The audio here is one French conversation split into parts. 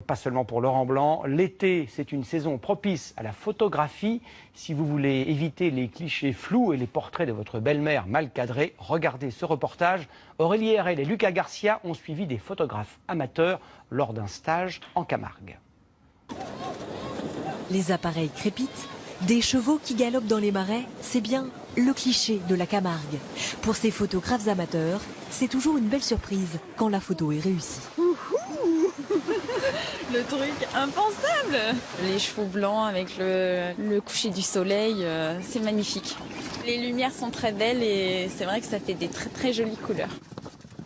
Pas seulement pour Laurent Blanc, l'été c'est une saison propice à la photographie. Si vous voulez éviter les clichés flous et les portraits de votre belle-mère mal cadrés, regardez ce reportage. Aurélie Herrel et Lucas Garcia ont suivi des photographes amateurs lors d'un stage en Camargue. Les appareils crépitent, des chevaux qui galopent dans les marais, c'est bien le cliché de la Camargue. Pour ces photographes amateurs, c'est toujours une belle surprise quand la photo est réussie. Le truc impensable. Les chevaux blancs avec le coucher du soleil, c'est magnifique. Les lumières sont très belles et c'est vrai que ça fait des très très jolies couleurs.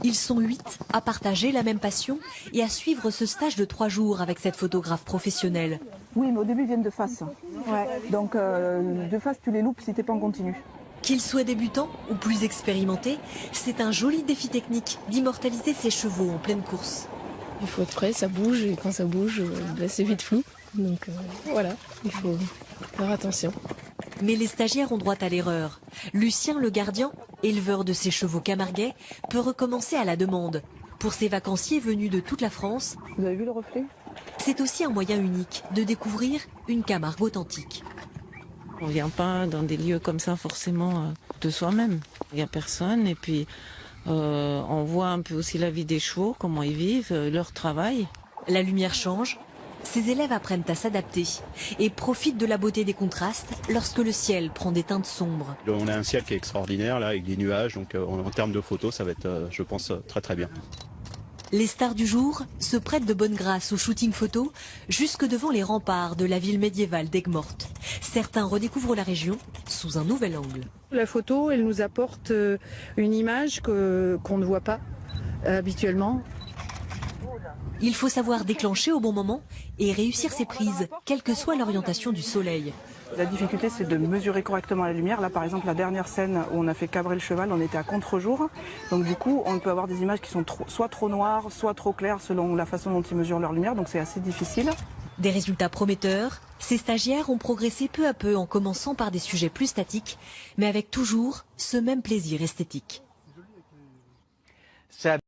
Ils sont 8 à partager la même passion et à suivre ce stage de 3 jours avec cette photographe professionnelle. Oui, mais au début, ils viennent de face. Ouais. Donc, de face, tu les loupes si t'es pas en continu. Qu'ils soient débutants ou plus expérimentés, c'est un joli défi technique d'immortaliser ces chevaux en pleine course. Il faut être prêt, ça bouge, et quand ça bouge, c'est vite flou. Donc voilà, il faut faire attention. Mais les stagiaires ont droit à l'erreur. Lucien, le gardien, éleveur de ces chevaux camarguais, peut recommencer à la demande. Pour ces vacanciers venus de toute la France, vous avez vu le reflet? C'est aussi un moyen unique de découvrir une Camargue authentique. On ne vient pas dans des lieux comme ça forcément de soi-même. Il n'y a personne et puis on voit un peu aussi la vie des chevaux, comment ils vivent, leur travail. La lumière change, ces élèves apprennent à s'adapter et profitent de la beauté des contrastes lorsque le ciel prend des teintes sombres. On a un ciel qui est extraordinaire là, avec des nuages, donc en termes de photos, ça va être, je pense, très très bien. Les stars du jour se prêtent de bonne grâce au shooting photo jusque devant les remparts de la ville médiévale d'Aigues-Mortes. Certains redécouvrent la région sous un nouvel angle. La photo, elle nous apporte une image qu'on ne voit pas habituellement. Il faut savoir déclencher au bon moment et réussir ses prises, quelle que soit l'orientation du soleil. La difficulté, c'est de mesurer correctement la lumière. Là, par exemple, la dernière scène où on a fait cabrer le cheval, on était à contre-jour. Donc du coup, on peut avoir des images qui sont soit trop noires, soit trop claires selon la façon dont ils mesurent leur lumière. Donc c'est assez difficile. Des résultats prometteurs, ces stagiaires ont progressé peu à peu en commençant par des sujets plus statiques, mais avec toujours ce même plaisir esthétique.